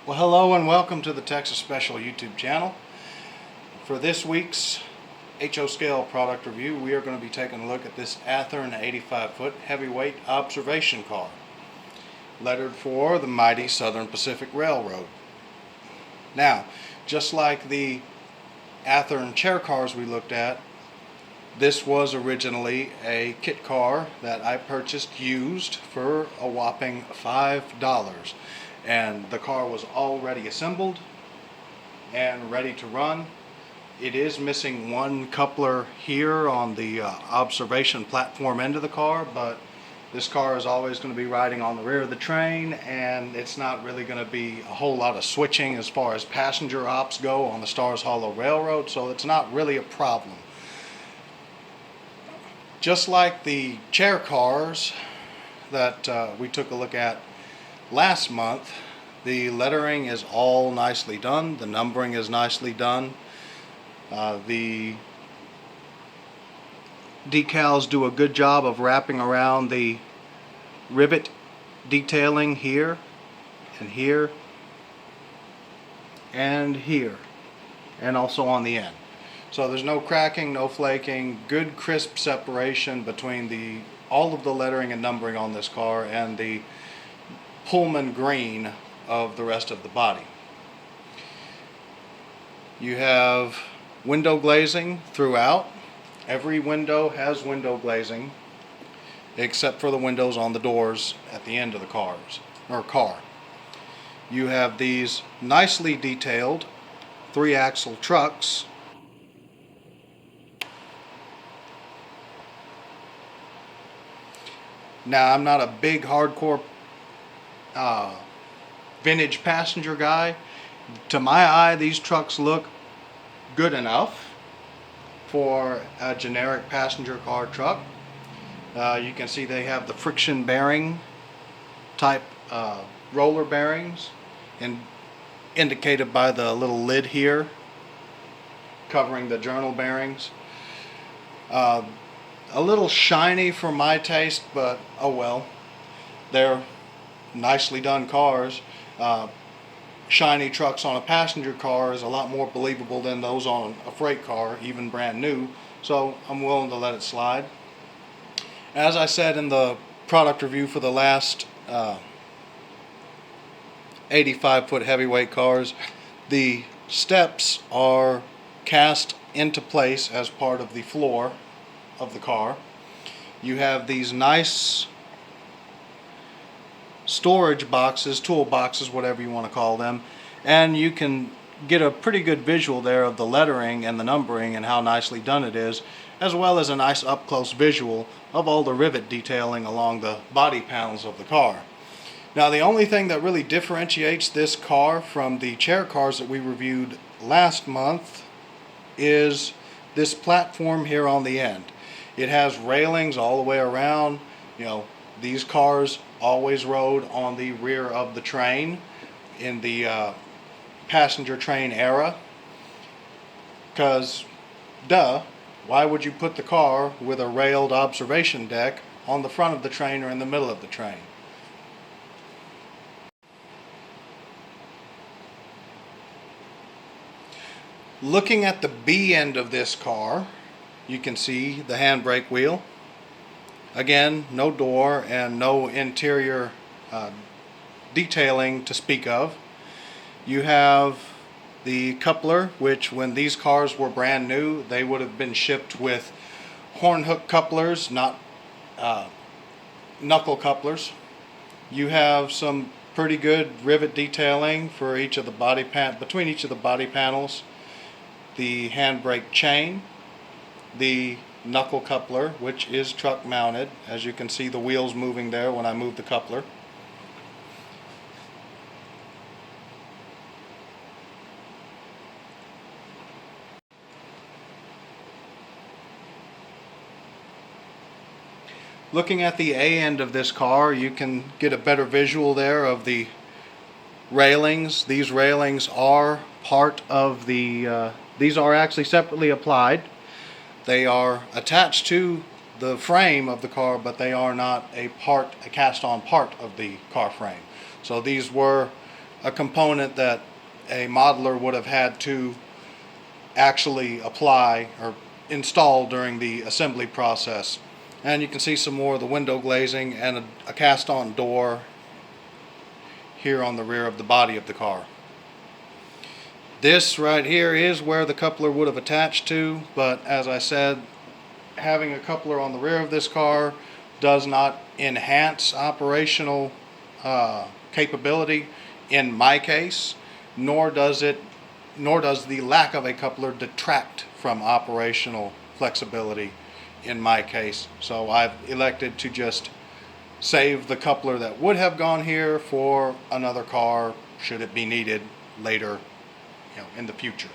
Well, hello and welcome to the Texas Special YouTube channel. For this week's HO Scale product review, we are going to be taking a look at this Athearn 85-foot heavyweight observation car, lettered for the mighty Southern Pacific Railroad. Now, just like the Athearn chair cars we looked at, this was originally a kit car that I purchased used for a whopping $5. And the car was already assembled and ready to run. It is missing one coupler here on the observation platform end of the car, but this car is always going to be riding on the rear of the train, and it's not really going to be a whole lot of switching as far as passenger ops go on the Stars Hollow Railroad, so it's not really a problem. Just like the chair cars that we took a look at last month, the lettering is all nicely done. The numbering is nicely done. The decals do a good job of wrapping around the rivet detailing here and here and here, and also on the end. So there's no cracking, no flaking, good crisp separation between all of the lettering and numbering on this car and the Pullman green of the rest of the body. You have window glazing throughout. Every window has window glazing except for the windows on the doors at the end of the car. You have these nicely detailed 3-axle trucks . Now, I'm not a big hardcore vintage passenger guy. To my eye, these trucks look good enough for a generic passenger car truck. You can see they have the friction bearing type roller bearings, and indicated by the little lid here covering the journal bearings. A little shiny for my taste, but oh well. They're nicely done cars. Shiny trucks on a passenger car is a lot more believable than those on a freight car, even brand new, so I'm willing to let it slide. As I said in the product review for the last 85-foot heavyweight cars, the steps are cast into place as part of the floor of the car. You have these nice storage boxes, tool boxes, whatever you want to call them, and you can get a pretty good visual there of the lettering and the numbering and how nicely done it is, as well as a nice up-close visual of all the rivet detailing along the body panels of the car. Now, the only thing that really differentiates this car from the chair cars that we reviewed last month is this platform here on the end. It has railings all the way around. You know, these cars always rode on the rear of the train in the passenger train era, because why would you put the car with a railed observation deck on the front of the train or in the middle of the train? Looking at the B end of this car, you can see the handbrake wheel. Again, no door and no interior detailing to speak of. You have the coupler, which when these cars were brand new, they would have been shipped with horn hook couplers, not knuckle couplers. You have some pretty good rivet detailing for each of the between each of the body panels. The handbrake chain, the knuckle coupler, which is truck mounted. As you can see, the wheels moving there when I move the coupler. Looking at the A end of this car, you can get a better visual there of the railings. These railings are part of these are actually separately applied. They are attached to the frame of the car, but they are not a cast-on part of the car frame. So these were a component that a modeler would have had to actually apply or install during the assembly process. And you can see some more of the window glazing and a cast-on door here on the rear of the body of the car. This right here is where the coupler would have attached to, but as I said, having a coupler on the rear of this car does not enhance operational capability in my case, nor does the lack of a coupler detract from operational flexibility in my case. So I've elected to just save the coupler that would have gone here for another car should it be needed later, in the future.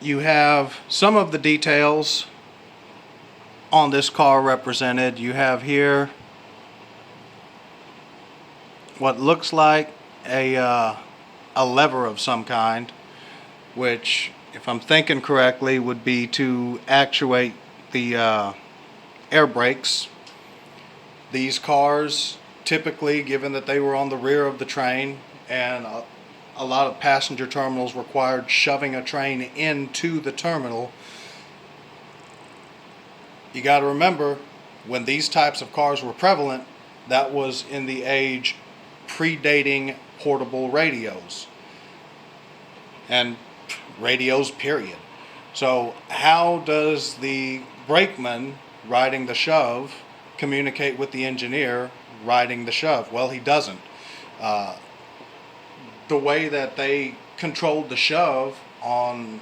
You have some of the details on this car represented. You have here what looks like a lever of some kind, which, if I'm thinking correctly, would be to actuate the air brakes. These cars, typically, given that they were on the rear of the train, and a lot of passenger terminals required shoving a train into the terminal, you got to remember, when these types of cars were prevalent, that was in the age predating portable radios and radios, period. So how does the brakeman riding the shove communicate with the engineer riding the shove? Well, he doesn't. The way that they controlled the shove on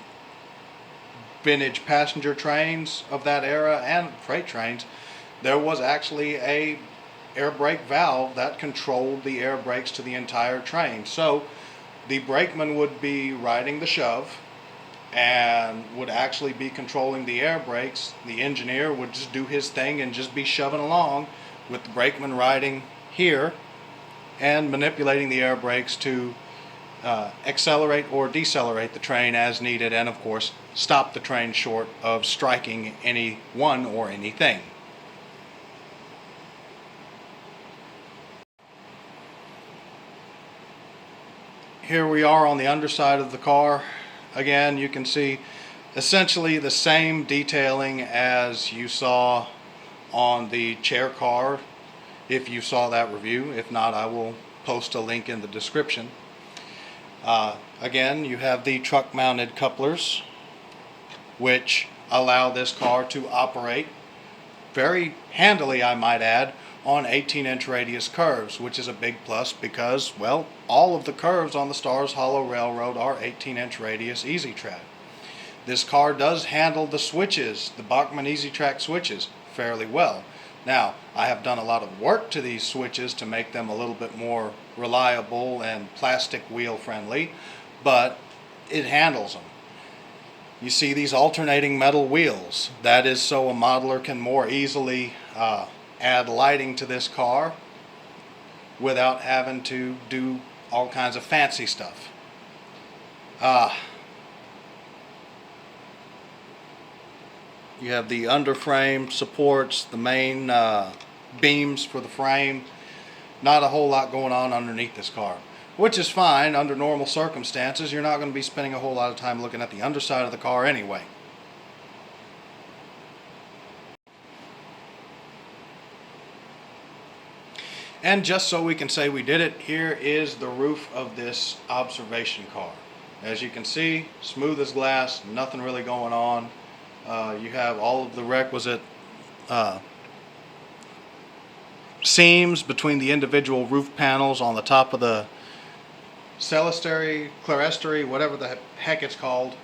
vintage passenger trains of that era and freight trains, there was actually a air brake valve that controlled the air brakes to the entire train. So the brakeman would be riding the shove and would actually be controlling the air brakes. The engineer would just do his thing and just be shoving along with the brakeman riding here and manipulating the air brakes to accelerate or decelerate the train as needed, and of course stop the train short of striking anyone or anything. Here we are on the underside of the car. Again, you can see essentially the same detailing as you saw on the chair car, if you saw that review. If not, I will post a link in the description. Again, you have the truck mounted couplers, which allow this car to operate very handily, I might add, on 18-inch radius curves, which is a big plus because, well, all of the curves on the Stars Hollow Railroad are 18-inch radius Easy Track. This car does handle the switches, the Bachmann Easy Track switches, fairly well. Now, I have done a lot of work to these switches to make them a little bit more reliable and plastic wheel friendly, but it handles them. You see these alternating metal wheels. That is so a modeler can more easily add lighting to this car without having to do all kinds of fancy stuff. You have the underframe supports, the main beams for the frame. Not a whole lot going on underneath this car, which is fine under normal circumstances. You're not going to be spending a whole lot of time looking at the underside of the car anyway. And just so we can say we did it, here is the roof of this observation car. As you can see, smooth as glass, nothing really going on. You have all of the requisite seams between the individual roof panels on the top of the clerestory, whatever the heck it's called.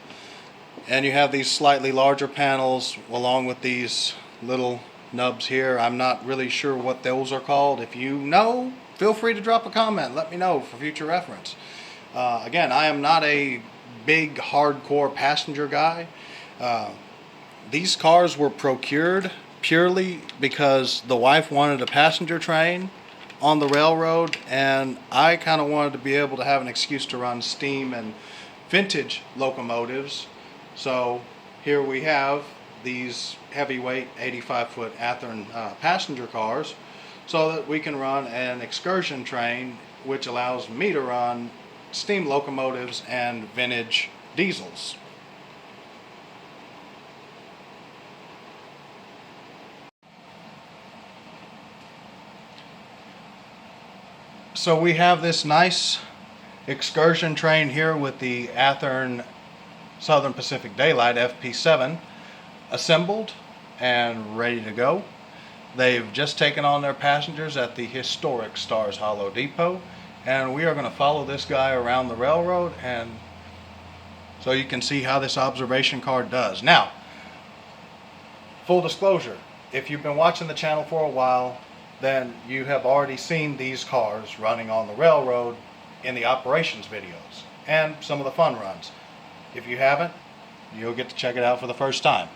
And you have these slightly larger panels along with these little nubs here. I'm not really sure what those are called. If you know, feel free to drop a comment. Let me know for future reference. Again, I am not a big hardcore passenger guy. These cars were procured purely because the wife wanted a passenger train on the railroad, and I kind of wanted to be able to have an excuse to run steam and vintage locomotives. So here we have these heavyweight 85-foot Athearn passenger cars. so that we can run an excursion train which allows me to run steam locomotives and vintage diesels. So we have this nice excursion train here with the Athearn Southern Pacific Daylight FP7 assembled and ready to go. They've just taken on their passengers at the historic Stars Hollow Depot, and we are going to follow this guy around the railroad, and so you can see how this observation car does. Now, full disclosure, if you've been watching the channel for a while, then you have already seen these cars running on the railroad in the operations videos and some of the fun runs. If you haven't, you'll get to check it out for the first time.